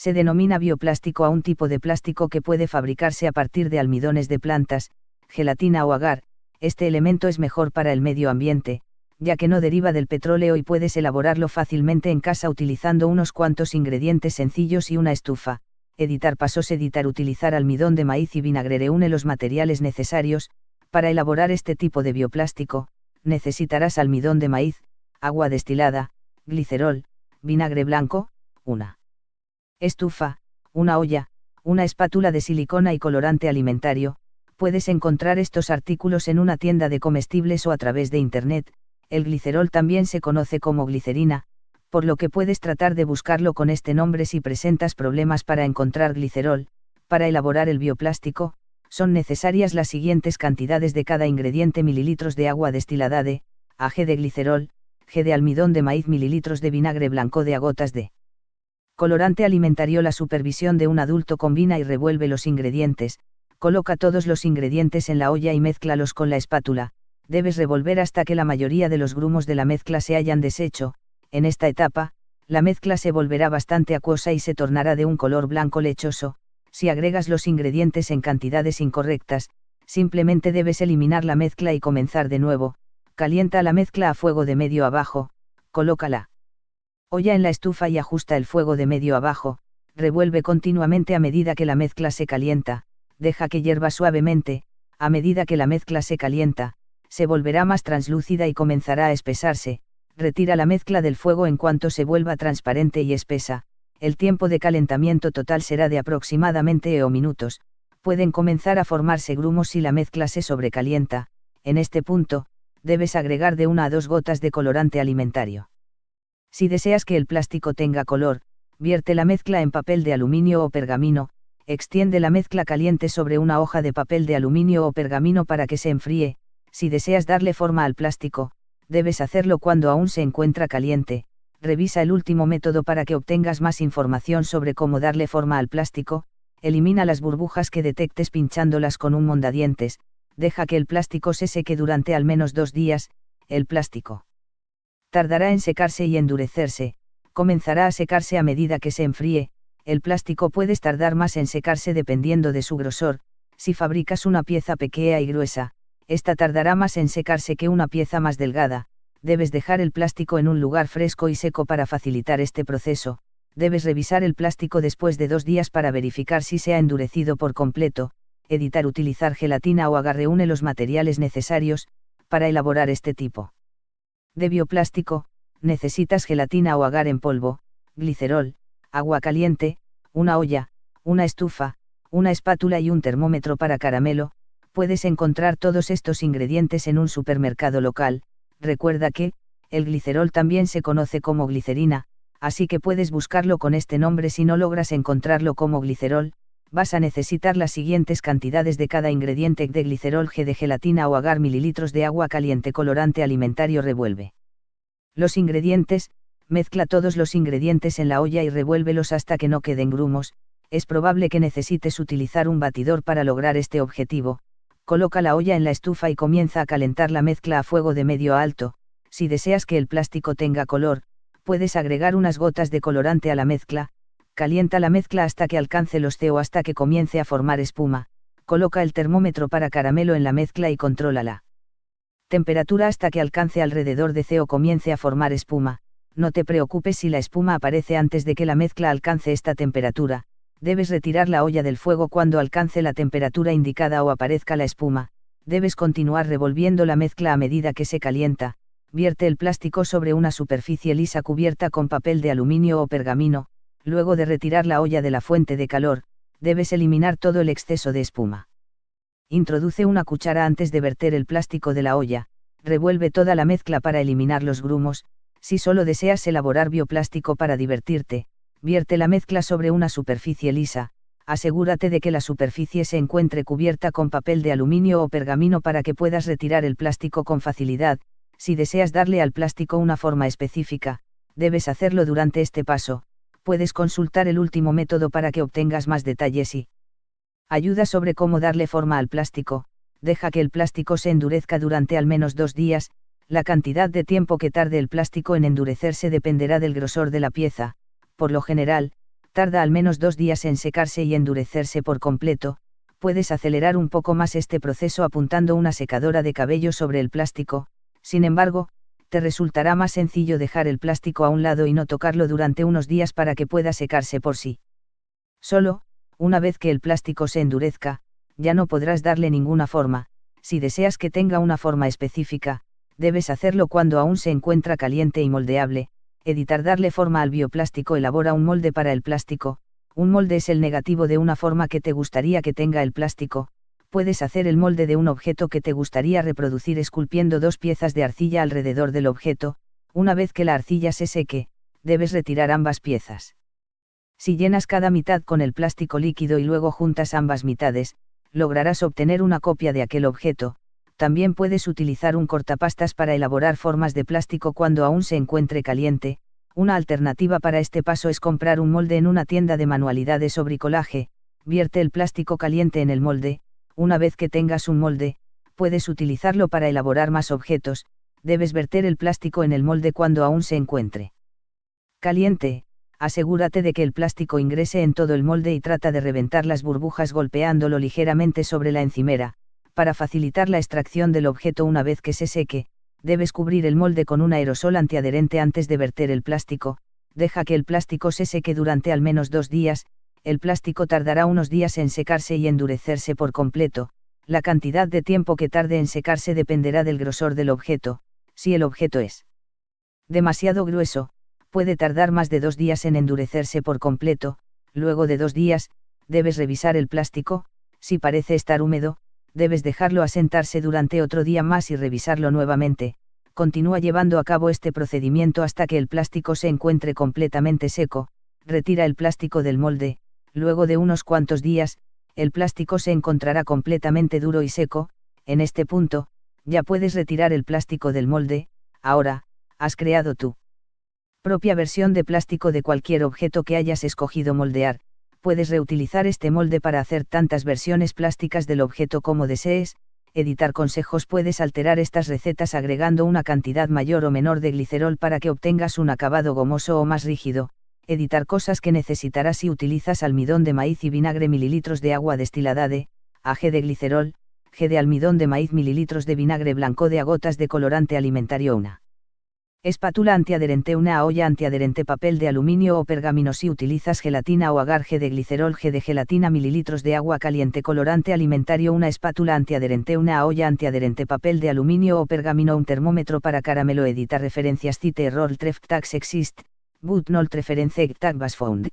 Se denomina bioplástico a un tipo de plástico que puede fabricarse a partir de almidones de plantas, gelatina o agar. Este elemento es mejor para el medio ambiente, ya que no deriva del petróleo y puedes elaborarlo fácilmente en casa utilizando unos cuantos ingredientes sencillos y una estufa. Editar pasos. Utilizar almidón de maíz y vinagre. Reúne los materiales necesarios. Para elaborar este tipo de bioplástico, necesitarás almidón de maíz, agua destilada, glicerol, vinagre blanco, una estufa, una olla, una espátula de silicona y colorante alimentario. Puedes encontrar estos artículos en una tienda de comestibles o a través de Internet. El glicerol también se conoce como glicerina, por lo que puedes tratar de buscarlo con este nombre si presentas problemas para encontrar glicerol. Para elaborar el bioplástico, son necesarias las siguientes cantidades de cada ingrediente: mililitros de agua destilada de a g de glicerol, g de almidón de maíz, mililitros de vinagre blanco de a, gotas de colorante alimentario. La supervisión de un adulto. Combina y revuelve los ingredientes. Coloca todos los ingredientes en la olla y mézclalos con la espátula. Debes revolver hasta que la mayoría de los grumos de la mezcla se hayan deshecho. En esta etapa, la mezcla se volverá bastante acuosa y se tornará de un color blanco lechoso. Si agregas los ingredientes en cantidades incorrectas, simplemente debes eliminar la mezcla y comenzar de nuevo. Calienta la mezcla a fuego de medio a bajo, coloca la olla en la estufa y ajusta el fuego de medio a bajo. Revuelve continuamente a medida que la mezcla se calienta. Deja que hierva suavemente. A medida que la mezcla se calienta, se volverá más translúcida y comenzará a espesarse. Retira la mezcla del fuego en cuanto se vuelva transparente y espesa. El tiempo de calentamiento total será de aproximadamente minutos. Pueden comenzar a formarse grumos si la mezcla se sobrecalienta. En este punto, debes agregar de 1 a 2 gotas de colorante alimentario. Si deseas que el plástico tenga color, vierte la mezcla en papel de aluminio o pergamino. Extiende la mezcla caliente sobre una hoja de papel de aluminio o pergamino para que se enfríe. Si deseas darle forma al plástico, debes hacerlo cuando aún se encuentra caliente. Revisa el último método para que obtengas más información sobre cómo darle forma al plástico. Elimina las burbujas que detectes pinchándolas con un mondadientes. Deja que el plástico se seque durante al menos 2 días. El plástico tardará en secarse y endurecerse. Comenzará a secarse a medida que se enfríe. El plástico puede tardar más en secarse dependiendo de su grosor. Si fabricas una pieza pequeña y gruesa, esta tardará más en secarse que una pieza más delgada. Debes dejar el plástico en un lugar fresco y seco para facilitar este proceso. Debes revisar el plástico después de 2 días para verificar si se ha endurecido por completo. Editar. Utilizar gelatina o agar. Reúne los materiales necesarios para elaborar este tipo de bioplástico. Necesitas gelatina o agar en polvo, glicerol, agua caliente, una olla, una estufa, una espátula y un termómetro para caramelo. Puedes encontrar todos estos ingredientes en un supermercado local. Recuerda que el glicerol también se conoce como glicerina, así que puedes buscarlo con este nombre si no logras encontrarlo como glicerol. Vas a necesitar las siguientes cantidades de cada ingrediente: de glicerol, g de gelatina o agar, mililitros de agua caliente, colorante alimentario. Revuelve los ingredientes. Mezcla todos los ingredientes en la olla y revuélvelos hasta que no queden grumos. Es probable que necesites utilizar un batidor para lograr este objetivo. Coloca la olla en la estufa y comienza a calentar la mezcla a fuego de medio a alto. Si deseas que el plástico tenga color, puedes agregar unas gotas de colorante a la mezcla. Calienta la mezcla hasta que alcance los C o hasta que comience a formar espuma. Coloca el termómetro para caramelo en la mezcla y controla la temperatura hasta que alcance alrededor de C o comience a formar espuma. No te preocupes si la espuma aparece antes de que la mezcla alcance esta temperatura. Debes retirar la olla del fuego cuando alcance la temperatura indicada o aparezca la espuma. Debes continuar revolviendo la mezcla a medida que se calienta. Vierte el plástico sobre una superficie lisa cubierta con papel de aluminio o pergamino. Luego de retirar la olla de la fuente de calor, debes eliminar todo el exceso de espuma. Introduce una cuchara antes de verter el plástico de la olla. Revuelve toda la mezcla para eliminar los grumos. Si solo deseas elaborar bioplástico para divertirte, vierte la mezcla sobre una superficie lisa. Asegúrate de que la superficie se encuentre cubierta con papel de aluminio o pergamino para que puedas retirar el plástico con facilidad. Si deseas darle al plástico una forma específica, debes hacerlo durante este paso. Puedes consultar el último método para que obtengas más detalles y ayuda sobre cómo darle forma al plástico. Deja que el plástico se endurezca durante al menos 2 días. La cantidad de tiempo que tarde el plástico en endurecerse dependerá del grosor de la pieza. Por lo general, tarda al menos 2 días en secarse y endurecerse por completo. Puedes acelerar un poco más este proceso apuntando una secadora de cabello sobre el plástico. Sin embargo, te resultará más sencillo dejar el plástico a un lado y no tocarlo durante unos días para que pueda secarse por sí solo. Una vez que el plástico se endurezca, ya no podrás darle ninguna forma. Si deseas que tenga una forma específica, debes hacerlo cuando aún se encuentra caliente y moldeable. Editar. Darle forma al bioplástico. Elabora un molde para el plástico. Un molde es el negativo de una forma que te gustaría que tenga el plástico. Puedes hacer el molde de un objeto que te gustaría reproducir esculpiendo 2 piezas de arcilla alrededor del objeto. Una vez que la arcilla se seque, debes retirar ambas piezas. Si llenas cada mitad con el plástico líquido y luego juntas ambas mitades, lograrás obtener una copia de aquel objeto. También puedes utilizar un cortapastas para elaborar formas de plástico cuando aún se encuentre caliente. Una alternativa para este paso es comprar un molde en una tienda de manualidades o bricolaje. Vierte el plástico caliente en el molde. Una vez que tengas un molde, puedes utilizarlo para elaborar más objetos. Debes verter el plástico en el molde cuando aún se encuentre caliente. Asegúrate de que el plástico ingrese en todo el molde y trata de reventar las burbujas golpeándolo ligeramente sobre la encimera. Para facilitar la extracción del objeto una vez que se seque, debes cubrir el molde con un aerosol antiadherente antes de verter el plástico. Deja que el plástico se seque durante al menos 2 días. El plástico tardará unos días en secarse y endurecerse por completo. La cantidad de tiempo que tarde en secarse dependerá del grosor del objeto. Si el objeto es demasiado grueso, puede tardar más de 2 días en endurecerse por completo. Luego de 2 días, debes revisar el plástico. Si parece estar húmedo, debes dejarlo asentarse durante otro día más y revisarlo nuevamente. Continúa llevando a cabo este procedimiento hasta que el plástico se encuentre completamente seco. Retira el plástico del molde. Luego de unos cuantos días, el plástico se encontrará completamente duro y seco. En este punto, ya puedes retirar el plástico del molde. Ahora, has creado tu propia versión de plástico de cualquier objeto que hayas escogido moldear. Puedes reutilizar este molde para hacer tantas versiones plásticas del objeto como desees. Editar consejos. Puedes alterar estas recetas agregando una cantidad mayor o menor de glicerol para que obtengas un acabado gomoso o más rígido. Editar cosas que necesitarás si utilizas almidón de maíz y vinagre, mililitros de agua destilada de G de glicerol, G de almidón de maíz, mililitros de vinagre blanco de gotas de colorante alimentario, una espátula antiadherente, una olla antiadherente, papel de aluminio o pergamino. Si utilizas gelatina o agar, G de glicerol, G de gelatina, mililitros de agua caliente, colorante alimentario, una espátula antiadherente, una olla antiadherente, papel de aluminio o pergamino, un termómetro para caramelo. Editar referencias. Cite error tref tags exist, but not reference tag was found.